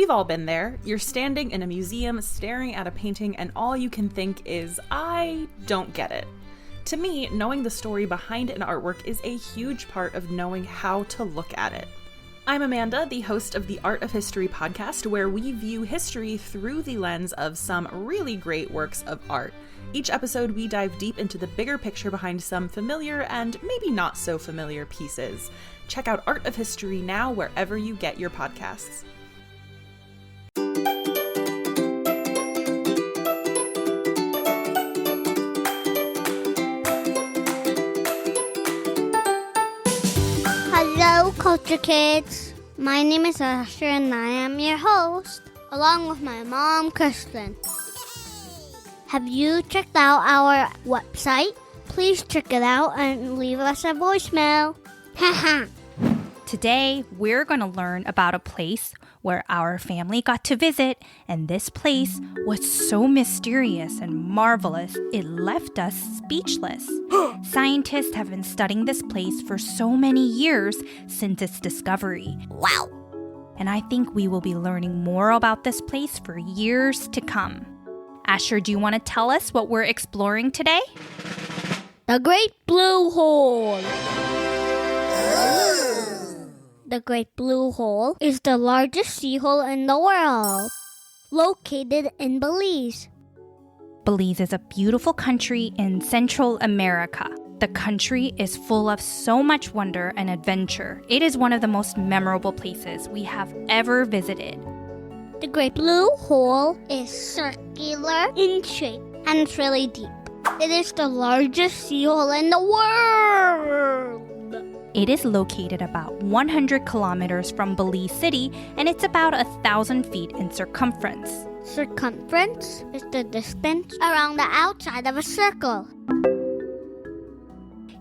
We've all been there. You're standing in a museum staring at a painting and all you can think is, I don't get it. To me, knowing the story behind an artwork is a huge part of knowing how to look at it. I'm Amanda, the host of the Art of History podcast, where we view history through the lens of some really great works of art. Each episode, we dive deep into the bigger picture behind some familiar and maybe not so familiar pieces. Check out Art of History now wherever you get your podcasts. Hello, Culture Kids. My name is Asher and I am your host, along with my mom, Kristen. Have you checked out our website? Please check it out and leave us a voicemail. Haha. Today, we're going to learn about a place where our family got to visit, and this place was so mysterious and marvelous, it left us speechless. Scientists have been studying this place for so many years since its discovery. Wow. And I think we will be learning more about this place for years to come. Asher, do you want to tell us what we're exploring today? The Great Blue Hole. The Great Blue Hole is the largest sea hole in the world, located in Belize. Belize is a beautiful country in Central America. The country is full of so much wonder and adventure. It is one of the most memorable places we have ever visited. The Great Blue Hole is circular in shape and it's really deep. It is the largest sea hole in the world. It is located about 100 kilometers from Belize City, and it's about 1,000 feet in circumference. Circumference is the distance around the outside of a circle.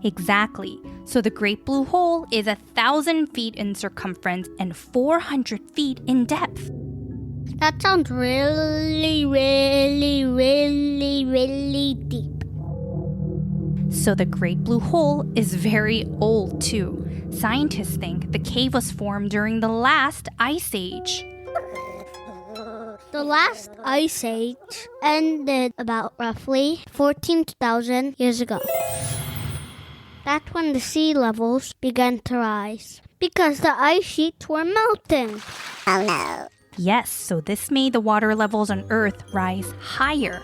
Exactly. So the Great Blue Hole is 1,000 feet in circumference and 400 feet in depth. That sounds really, really, really, really deep. So the Great Blue Hole is very old too. Scientists think the cave was formed during the last ice age. The last ice age ended about roughly 14,000 years ago. That's when the sea levels began to rise because the ice sheets were melting. Oh no. Yes, so this made the water levels on Earth rise higher.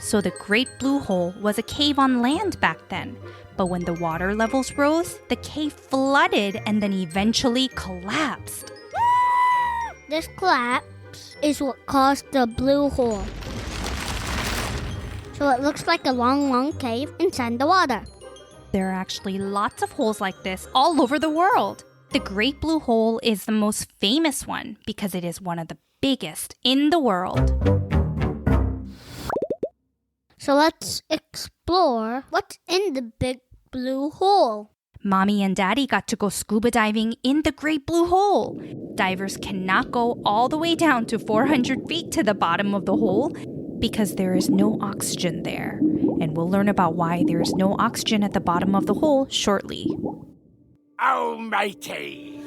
So the Great Blue Hole was a cave on land back then. But when the water levels rose, the cave flooded and then eventually collapsed. This collapse is what caused the blue hole. So it looks like a long, long cave inside the water. There are actually lots of holes like this all over the world. The Great Blue Hole is the most famous one because it is one of the biggest in the world. So let's explore what's in the big blue hole. Mommy and Daddy got to go scuba diving in the Great Blue Hole. Divers cannot go all the way down to 400 feet to the bottom of the hole because there is no oxygen there. And we'll learn about why there is no oxygen at the bottom of the hole shortly. Oh, matey!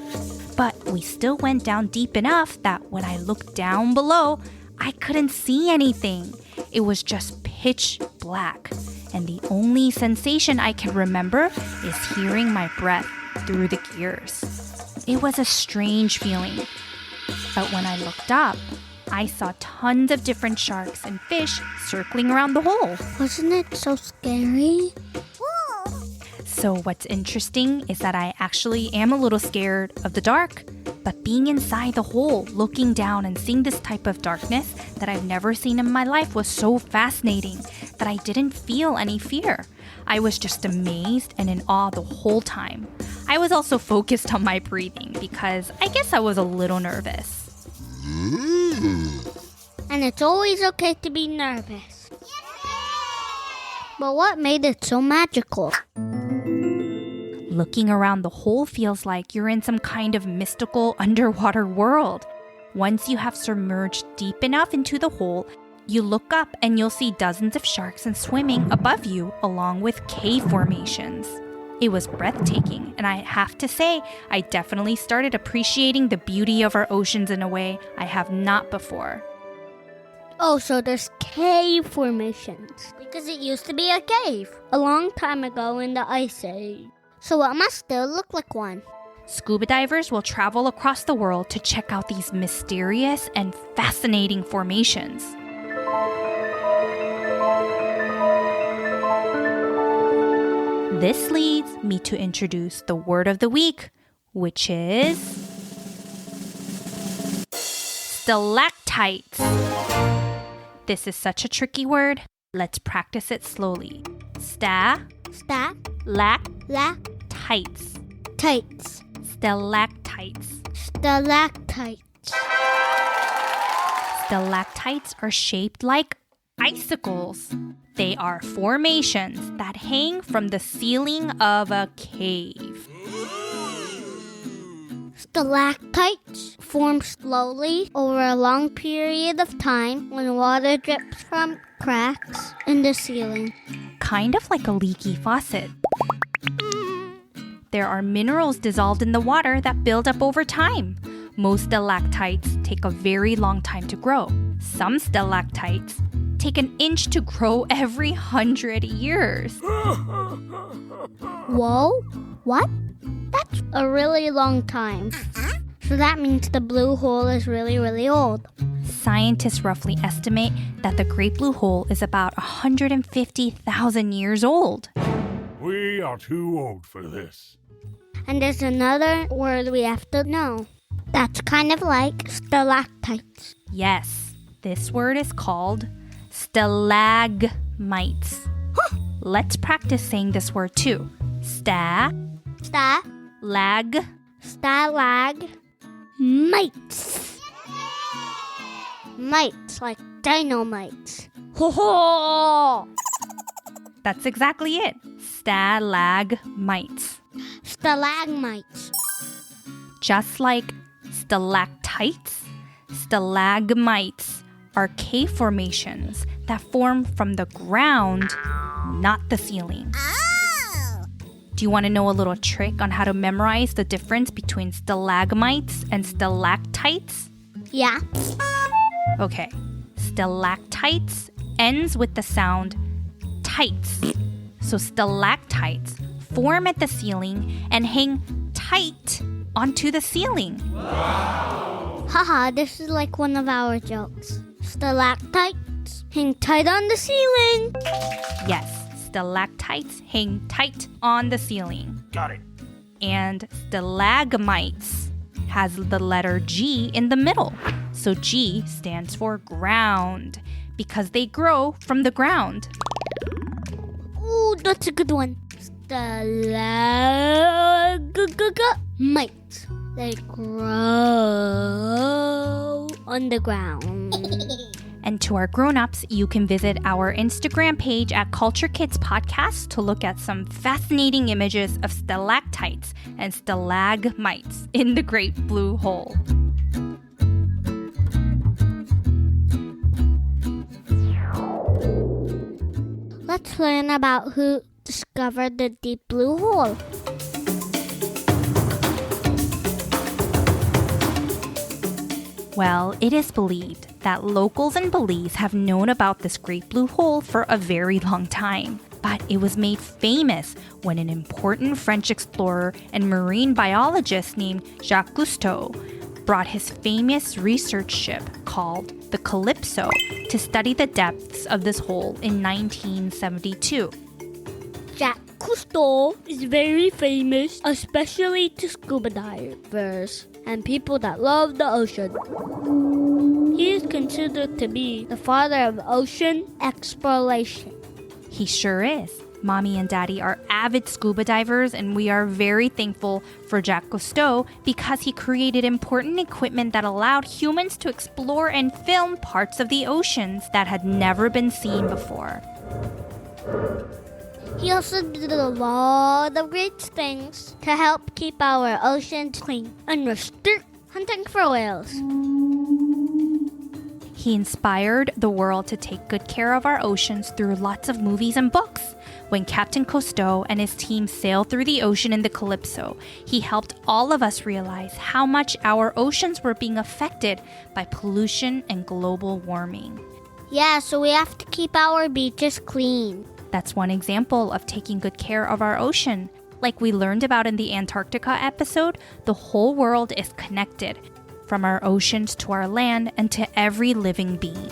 But we still went down deep enough that when I looked down below, I couldn't see anything. It was just pitch black, and the only sensation I can remember is hearing my breath through the gears. It was a strange feeling. But when I looked up, I saw tons of different sharks and fish circling around the hole. Wasn't it so scary? So what's interesting is that I actually am a little scared of the dark. But being inside the hole, looking down and seeing this type of darkness that I've never seen in my life was so fascinating that I didn't feel any fear. I was just amazed and in awe the whole time. I was also focused on my breathing because I guess I was a little nervous. And it's always okay to be nervous. But what made it so magical? Looking around the hole feels like you're in some kind of mystical underwater world. Once you have submerged deep enough into the hole, you look up and you'll see dozens of sharks and swimming above you along with cave formations. It was breathtaking, and I have to say, I definitely started appreciating the beauty of our oceans in a way I have not before. Oh, so there's cave formations. Because it used to be a cave a long time ago in the Ice Age. So it must still look like one. Scuba divers will travel across the world to check out these mysterious and fascinating formations. This leads me to introduce the word of the week, which is stalactites. This is such a tricky word. Let's practice it slowly. Stalactites. Tights. Stalactites. Stalactites are shaped like icicles. They are formations that hang from the ceiling of a cave. Stalactites form slowly over a long period of time when water drips from cracks in the ceiling. Kind of like a leaky faucet. There are minerals dissolved in the water that build up over time. Most stalactites take a very long time to grow. Some stalactites take an inch to grow every 100 years. Whoa, what? That's a really long time. So that means the blue hole is really, really old. Scientists roughly estimate that the Great Blue Hole is about 150,000 years old. We are too old for this. And there's another word we have to know. That's kind of like stalactites. Yes, this word is called stalagmites. Let's practice saying this word too. Stalagmites. Mites, like dynamites. Ho ho! That's exactly it. Stalagmites. Stalagmites. Just like stalactites, stalagmites are cave formations that form from the ground, not the ceiling. Do you want to know a little trick on how to memorize the difference between stalagmites and stalactites? Yeah. Okay. Stalactites ends with the sound tights. So stalactites form at the ceiling and hang tight onto the ceiling. Haha, this is like one of our jokes. Stalactites hang tight on the ceiling. Yes, stalactites hang tight on the ceiling. Got it. And stalagmites has the letter G in the middle. So G stands for ground because they grow from the ground. Ooh, that's a good one. Stalagmites. They grow on the ground. And to our grown-ups, you can visit our Instagram page at Culture Kids Podcast to look at some fascinating images of stalactites and stalagmites in the Great Blue Hole. Let's learn about who discovered the deep blue hole. Well, it is believed that locals in Belize have known about this Great Blue Hole for a very long time. But it was made famous when an important French explorer and marine biologist named Jacques Cousteau brought his famous research ship called the Calypso to study the depths of this hole in 1972. Jacques Cousteau is very famous, especially to scuba divers and people that love the ocean. He is considered to be the father of ocean exploration. He sure is. Mommy and Daddy are avid scuba divers, and we are very thankful for Jacques Cousteau because he created important equipment that allowed humans to explore and film parts of the oceans that had never been seen before. He also did a lot of great things to help keep our oceans clean and restrict hunting for whales. He inspired the world to take good care of our oceans through lots of movies and books. When Captain Cousteau and his team sailed through the ocean in the Calypso, he helped all of us realize how much our oceans were being affected by pollution and global warming. Yeah, so we have to keep our beaches clean. That's one example of taking good care of our ocean. Like we learned about in the Antarctica episode, the whole world is connected, from our oceans to our land and to every living being.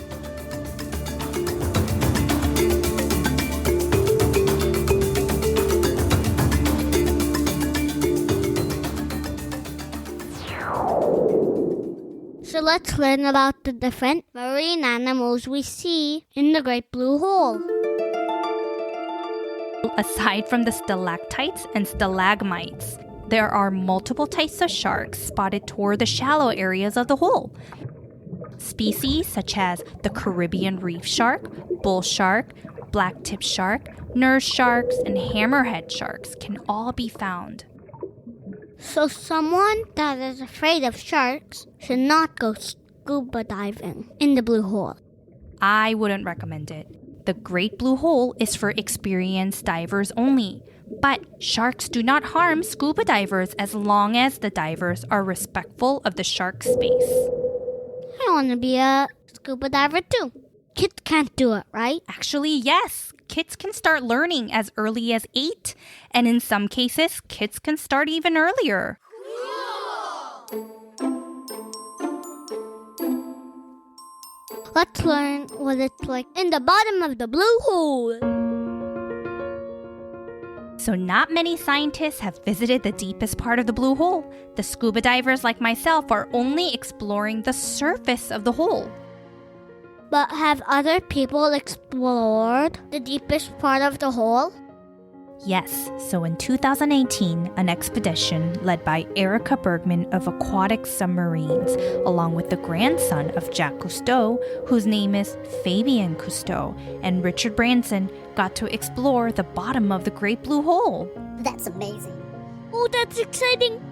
So let's learn about the different marine animals we see in the Great Blue Hole. Aside from the stalactites and stalagmites, there are multiple types of sharks spotted toward the shallow areas of the hole. Species such as the Caribbean reef shark, bull shark, black-tip shark, nurse sharks, and hammerhead sharks can all be found. So someone that is afraid of sharks should not go scuba diving in the Blue Hole. I wouldn't recommend it. The Great Blue Hole is for experienced divers only. But sharks do not harm scuba divers as long as the divers are respectful of the shark space. I want to be a scuba diver too. Kids can't do it, right? Actually, yes. Kids can start learning as early as 8. And in some cases, kids can start even earlier. Let's learn what it's like in the bottom of the Blue Hole. So not many scientists have visited the deepest part of the Blue Hole. The scuba divers like myself are only exploring the surface of the hole. But have other people explored the deepest part of the hole? Yes, so in 2018, an expedition led by Erica Bergman of Aquatic Submarines, along with the grandson of Jacques Cousteau, whose name is Fabien Cousteau, and Richard Branson, got to explore the bottom of the Great Blue Hole. That's amazing. Oh, that's exciting.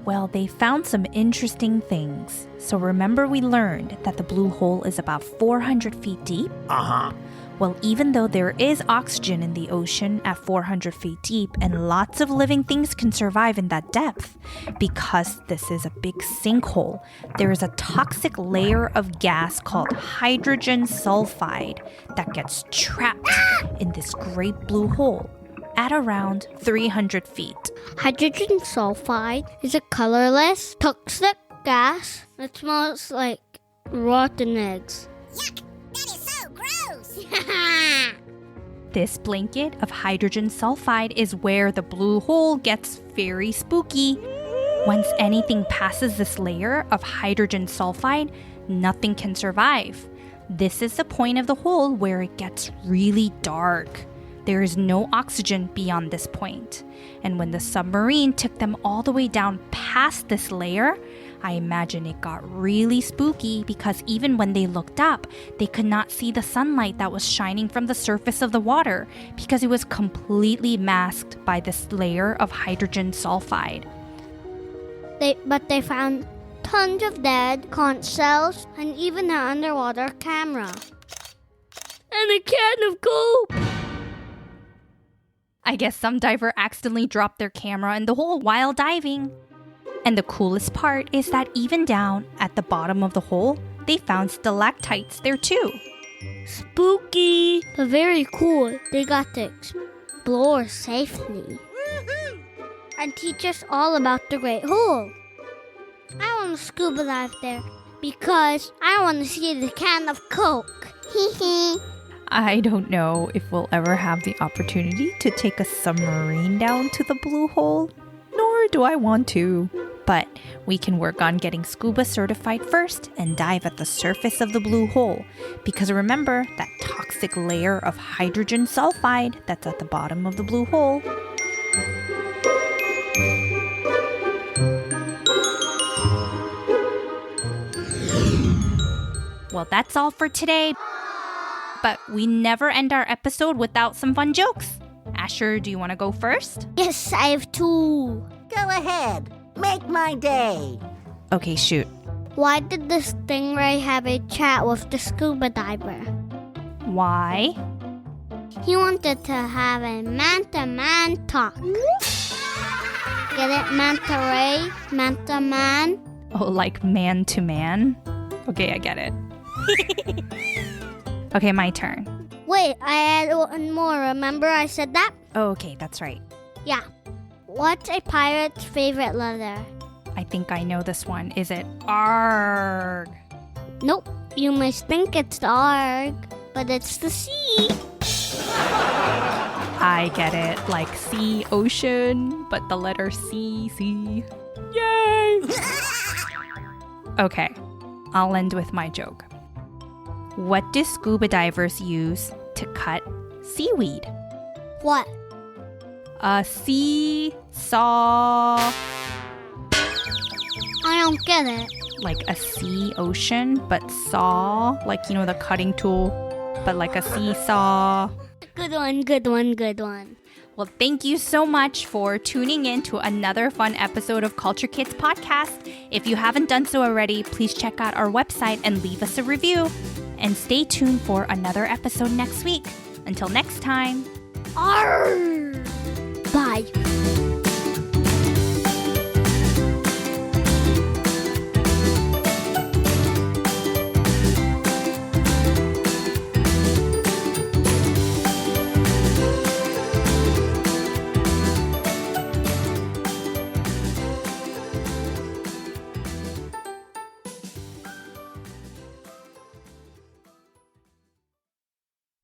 Well, they found some interesting things. So remember we learned that the Blue Hole is about 400 feet deep? Uh-huh. Well, even though there is oxygen in the ocean at 400 feet deep and lots of living things can survive in that depth, because this is a big sinkhole, there is a toxic layer of gas called hydrogen sulfide that gets trapped in this Great Blue Hole at around 300 feet. Hydrogen sulfide is a colorless, toxic gas that smells like rotten eggs. Yuck! That is so gross! This blanket of hydrogen sulfide is where the Blue Hole gets very spooky. Once anything passes this layer of hydrogen sulfide, nothing can survive. This is the point of the hole where it gets really dark. There is no oxygen beyond this point. And when the submarine took them all the way down past this layer, I imagine it got really spooky because even when they looked up, they could not see the sunlight that was shining from the surface of the water because it was completely masked by this layer of hydrogen sulfide. But they found tons of dead conch shells and even an underwater camera. And a can of Coke! I guess some diver accidentally dropped their camera in the hole while diving. And the coolest part is that even down at the bottom of the hole, they found stalactites there too. Spooky, but very cool. They got to explore safely. And teach us all about the Great Hole. I want to scuba dive there because I want to see the can of Coke. I don't know if we'll ever have the opportunity to take a submarine down to the Blue Hole, nor do I want to. But we can work on getting scuba certified first and dive at the surface of the Blue Hole. Because remember that toxic layer of hydrogen sulfide that's at the bottom of the Blue Hole. Well, that's all for today. But we never end our episode without some fun jokes. Asher, do you want to go first? Yes, I have two. Go ahead. Make my day. Okay, shoot. Why did the stingray have a chat with the scuba diver? Why? He wanted to have a man-to-man talk. Get it? Manta ray? Man-to-man? Oh, like man to man? Okay, I get it. Okay, my turn. Wait, I had one more. Remember I said that? Oh, okay, that's right. Yeah. What's a pirate's favorite letter? I think I know this one. Is it ARG? Nope. You must think it's the arg, but it's the sea. I get it. Like sea, ocean, but the letter C, sea. Yay! Okay, I'll end with my joke. What do scuba divers use to cut seaweed? What? A seesaw. I don't get it. Like a sea ocean, but saw, like, you know, the cutting tool, but like a seesaw. Good one, good one, good one. Well, thank you so much for tuning in to another fun episode of Culture Kids Podcast. If you haven't done so already, please check out our website and leave us a review. And stay tuned for another episode next week. Until next time. Arr!